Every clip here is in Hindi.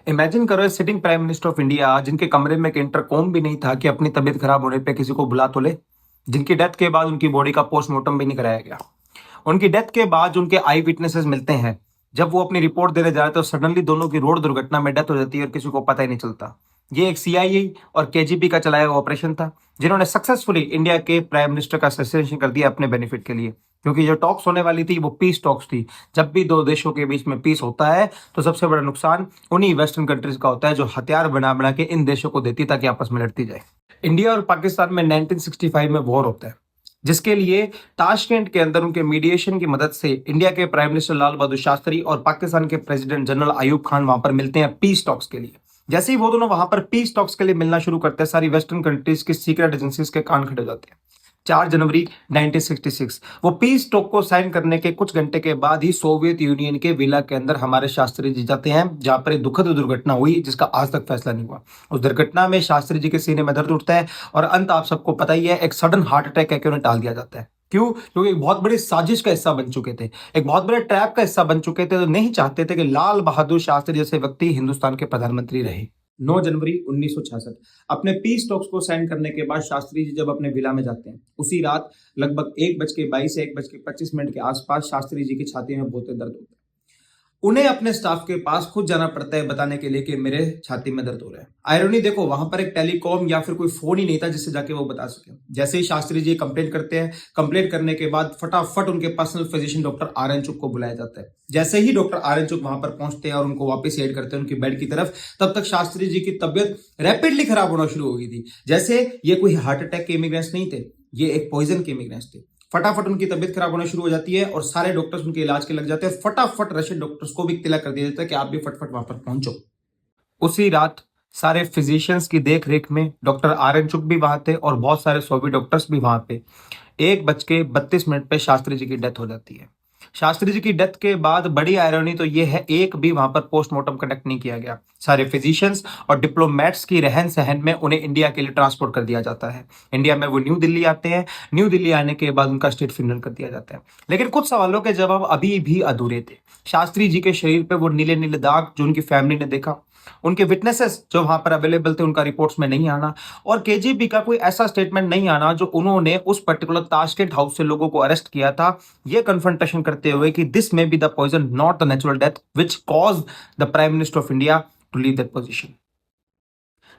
इमेजिन करो sitting prime minister of India जिनके कमरे में एक इंटरकॉम भी नहीं था कि अपनी तबीयत खराब होने पे किसी को बुला तो ले। जिनकी डेथ के बाद उनकी बॉडी का पोस्टमार्टम भी नहीं कराया गया। उनकी डेथ के बाद उनके आई विटनेसेस मिलते हैं। जब वो अपनी रिपोर्ट देने जाए तो सडनली दोनों की रोड दुर्घटना में डेथ हो जाती है और किसी को पता ही नहीं चलता। ये एक सीआईए और केजीबी का चलाया हुआ ऑपरेशन था, जिन्होंने सक्सेसफुली इंडिया के प्राइम मिनिस्टर का असैसिनेशन कर दिया अपने बेनिफिट के लिए। क्योंकि जो टॉक्स होने वाली थी वो पीस टॉक्स थी। जब भी दो देशों के बीच में पीस होता है तो सबसे बड़ा नुकसान उन्हीं वेस्टर्न कंट्रीज का होता है जो हथियार बना बना के इन देशों को देती ताकि आपस में लड़ती जाए। इंडिया और पाकिस्तान में 1965 में वॉर होता है, जिसके लिए ताशकेंट के अंदर उनके मीडिएशन की मदद से इंडिया के प्राइम मिनिस्टर लाल बहादुर शास्त्री और पाकिस्तान के प्रेसिडेंट जनरल अयूब खान वहां पर मिलते हैं पीस टॉक्स के लिए। जैसे ही वो दोनों वहां पर पीस टॉक्स के लिए मिलना शुरू करते हैं, सारी वेस्टर्न कंट्रीज की सीक्रेट एजेंसीज के कान खड़े हो जाते हैं। 4 जनवरी 1966 वो पीस टॉक को साइन करने के कुछ घंटे के बाद ही सोवियत यूनियन के विला के अंदर हमारे शास्त्री जी जाते हैं, जहां पर एक दुखद दुर्घटना हुई जिसका आज तक फैसला नहीं हुआ। उस दुर्घटना में शास्त्री जी के सीने में दर्द उठता है और अंत आप सबको पता ही है, एक सडन हार्ट अटैक करके उन्हें टाल दिया जाता है। क्यों? क्योंकि एक बहुत बड़ी साजिश का हिस्सा बन चुके थे, एक बहुत बड़े ट्रैप का हिस्सा बन चुके थे। तो नहीं चाहते थे कि लाल बहादुर शास्त्री जैसे व्यक्ति हिंदुस्तान के प्रधानमंत्री रहे। 9 जनवरी 1966 अपने पीस टॉक्स को साइन करने के बाद शास्त्री जी जब अपने विला में जाते हैं, उसी रात लगभग 1:22 से 1:25 के आसपास शास्त्री जी की छाती में बहुत दर्द होता है। उन्हें अपने स्टाफ के पास खुद जाना पड़ता है बताने के लिए कि मेरे छाती में दर्द हो रहा है। आयरनी देखो, वहां पर एक टेलीकॉम या फिर कोई फोन ही नहीं था जिससे जाके वो बता सके। जैसे ही शास्त्री जी कंप्लेंट करते हैं, कंप्लेंट करने के बाद फटाफट उनके personal physician doctor R N Chugh को बुलाया जाता है। जैसे ही डॉक्टर आर एन चुग वहां पर पहुंचते हैं और उनको वापस एड करते हैं उनकी बेड की तरफ, तब तक शास्त्री जी की तबियत रैपिडली खराब होना शुरू हो गई थी। जैसे ये कोई हार्ट अटैक के इमिग्रेंट्स नहीं थे, ये एक पॉइजन के इमिग्रेंट्स थे। फटाफट उनकी तबियत खराब होना शुरू हो जाती है और सारे डॉक्टर्स उनके इलाज के लग जाते हैं। फटाफट रशियन डॉक्टर्स को भी इत्तला कर दिया जाता है कि आप भी फटफट वहां पर पहुंचो। उसी रात सारे फिजिशियंस की देख रेख में डॉक्टर आर एन चुग भी वहां थे और बहुत सारे सोवियत डॉक्टर्स भी वहां पे। 1:32 पे शास्त्री जी की डेथ हो जाती है। शास्त्री जी की डेथ के बाद बड़ी आयरनी तो ये है, एक भी वहां पर पोस्टमार्टम कंडक्ट नहीं किया गया। सारे फिजिशियंस और डिप्लोमेट्स की रहन सहन में उन्हें इंडिया के लिए ट्रांसपोर्ट कर दिया जाता है। इंडिया में वो न्यू दिल्ली आते हैं। न्यू दिल्ली आने के बाद उनका स्टेट फ्यूनरल कर दिया जाता है। लेकिन कुछ सवालों के जवाब अभी भी अधूरे थे। शास्त्री जी के शरीर पे वो नीले नीले दाग जो उनकी फैमिली ने देखा, उनके विटनेसेस जो वहां पर अवेलेबल थे उनका रिपोर्ट्स में नहीं आना, और केजीबी का कोई ऐसा स्टेटमेंट नहीं आना जो उन्होंने उस पर्टिकुलर ताशकेंट हाउस से लोगों को अरेस्ट किया था, ये कन्फ्रंटेशन करते हुए कि this may be the poison not the natural death which cause the prime minister of India to leave that position.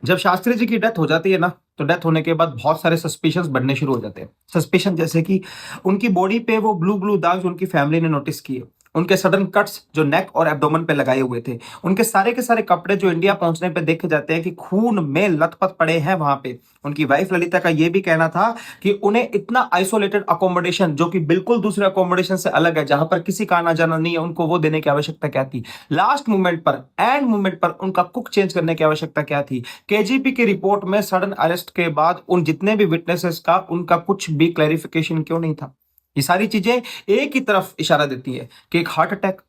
जब शास्त्री जी की डेथ हो जाती है ना, तो डेथ होने के बाद बहुत सारे सस्पिशंस बनने शुरू हो जाते हैं। सस्पिशन जैसे कि उनकी बॉडी पे वो ब्लू ब्लू दाग जो उनकी फैमिली ने नोटिस किए, उनके सडन कट्स जो नेक और एब्डोमेन पे लगाए हुए थे, उनके सारे के सारे कपड़े जो इंडिया पहुंचने पे देखे जाते हैं कि खून में लथपथ पड़े हैं वहां पे। उनकी वाइफ ललिता का ये भी कहना था कि उन्हें इतना आइसोलेटेड अकोमोडेशन जो कि बिल्कुल दूसरे अकोमोडेशन से अलग है, जहां पर किसी का आना जाना नहीं है, उनको वो देने की आवश्यकता क्या थी? लास्ट मोमेंट पर, एंड मोमेंट पर उनका कुक चेंज करने की आवश्यकता क्या थी? केजीपी की रिपोर्ट में सडन अरेस्ट के बाद उन जितने भी विटनेसेस का उनका कुछ भी क्लैरिफिकेशन क्यों नहीं था? ये सारी चीजें एक ही तरफ इशारा देती है कि एक heart attack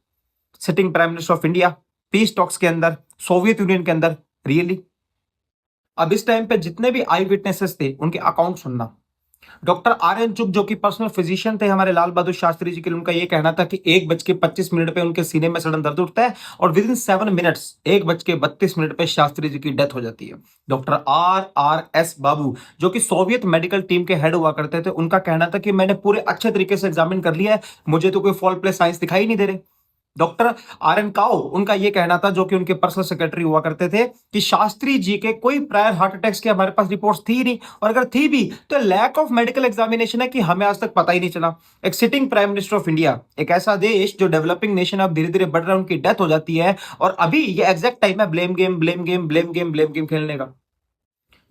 sitting prime minister of India peace talks के अंदर, सोवियत यूनियन के अंदर, रियली? अब इस टाइम पे जितने भी आई विटनेसेस थे उनके अकाउंट सुनना। डॉक्टर आर एन चुग जो कि पर्सनल फिजिशियन थे हमारे लाल बहादुर शास्त्री जी के लिए, उनका यह कहना था कि 1:25 पे उनके सीने में सडन दर्द उठता है और विद इन 7 मिनट्स 1:32 पे शास्त्री जी की डेथ हो जाती है। डॉक्टर आर आर एस बाबू जो कि सोवियत मेडिकल टीम के हेड हुआ करते थे, उनका कहना था कि मैंने पूरे अच्छे तरीके से एग्जामिन कर लिया है, मुझे तो कोई फॉल प्ले साइंस दिखाई नहीं दे रहे। डॉक्टर आर एन काओ, उनका यह कहना था, जो कि उनके पर्सनल सेक्रेटरी हुआ करते थे, कि शास्त्री जी के कोई प्रायर हार्ट अटैक्स की हमारे पास रिपोर्ट्स थी नहीं, और अगर थी भी तो लैक ऑफ मेडिकल एग्जामिनेशन है कि हमें आज तक पता ही नहीं चला। एक sitting prime minister of India, एक ऐसा देश जो डेवलपिंग नेशन अब धीरे धीरे बढ़ रहा है, उनकी डेथ हो जाती है और अभी ये एग्जैक्ट टाइम है blame game blame game blame game blame game खेलने का।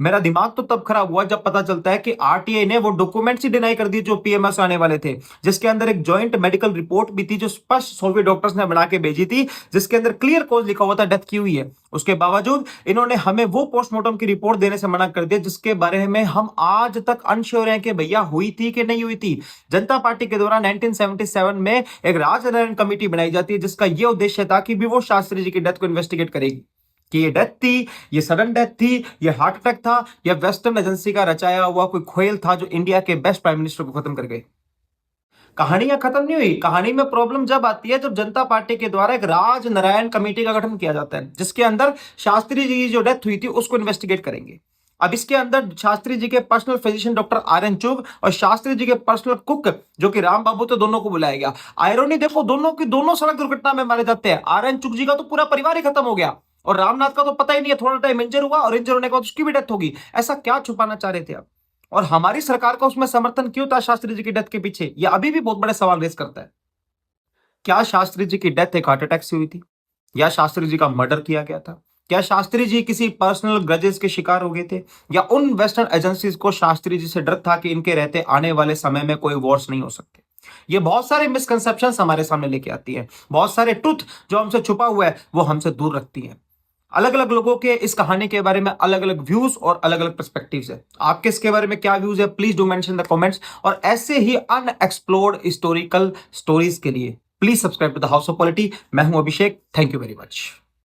मेरा दिमाग तो तब खराब हुआ जब पता चलता है कि आरटीआई ने वो डॉक्यूमेंट्स ही डिनाई कर दिए जो पीएमएस आने वाले थे, जिसके अंदर एक जॉइंट मेडिकल रिपोर्ट भी थी जो स्पष्ट सोवियत डॉक्टर्स ने बना के भेजी थी, जिसके अंदर क्लियर कॉज लिखा हुआ था डेथ की हुई है। उसके बावजूद इन्होंने हमें वो पोस्टमार्टम की रिपोर्ट देने से मना कर दिया जिसके बारे में हम आज तक अनश्योर हैं कि भैया हुई थी कि नहीं हुई थी। जनता पार्टी के द्वारा 1977 में एक राजनयन कमेटी बनाई जाती है जिसका यह उद्देश्य था कि भी वो शास्त्री जी की डेथ को इन्वेस्टिगेट करेगी कि ये डेथ थी, ये सडन डेथ थी, ये हार्ट अटैक था, या वेस्टर्न एजेंसी का रचाया हुआ कोई खेल था जो इंडिया के बेस्ट प्राइम मिनिस्टर को खत्म कर गए। कहानियां खत्म नहीं हुई। कहानी में प्रॉब्लम जब आती है जब जनता पार्टी के द्वारा एक राज नारायण कमेटी का गठन किया जाता है, जिसके अंदर शास्त्री जी की जो डेथ हुई थी उसको इन्वेस्टिगेट करेंगे। अब इसके अंदर शास्त्री जी के पर्सनल फिजिशियन डॉक्टर आर.एन. चुग और शास्त्री जी के पर्सनल कुक जो कि राम बाबू थे, दोनों को बुलाया गया। आयरनी देखो, दोनों की दोनों सड़क दुर्घटना में मारे जाते हैं। आर.एन. चुग जी का तो पूरा परिवार ही खत्म हो गया और रामनाथ का तो पता ही नहीं है, थोड़ा टाइम इंजर हुआ और इंजर होने के बाद उसकी भी डेथ होगी। ऐसा क्या छुपाना चाह रहे थे आप? और हमारी सरकार का उसमें समर्थन क्यों था शास्त्री जी की डेथ के पीछे? यह अभी भी बहुत बड़े सवाल रेस करता है। क्या शास्त्री जी की डेथ एक हार्ट अटैक से हुई थी, या शास्त्री जी का मर्डर किया गया था? क्या शास्त्री जी किसी पर्सनल ग्रजेस के शिकार हो गए थे, या उन वेस्टर्न एजेंसीज को शास्त्री जी से डर था कि इनके रहते आने वाले समय में कोई वॉर्स नहीं हो सकते? ये बहुत सारे मिसकंसेप्शंस हमारे सामने लेके आती है, बहुत सारे ट्रुथ जो हमसे छुपा हुआ है वो हमसे दूर रखती है। अलग अलग लोगों के इस कहानी के बारे में अलग अलग व्यूज और अलग अलग पर्सपेक्टिव्स है। आपके इसके बारे में क्या व्यूज है, please do mention the comments. और ऐसे ही अनएक्सप्लोर्ड हिस्टोरिकल स्टोरीज के लिए please subscribe to the house of polity. मैं हूं Abhishek, thank you very much.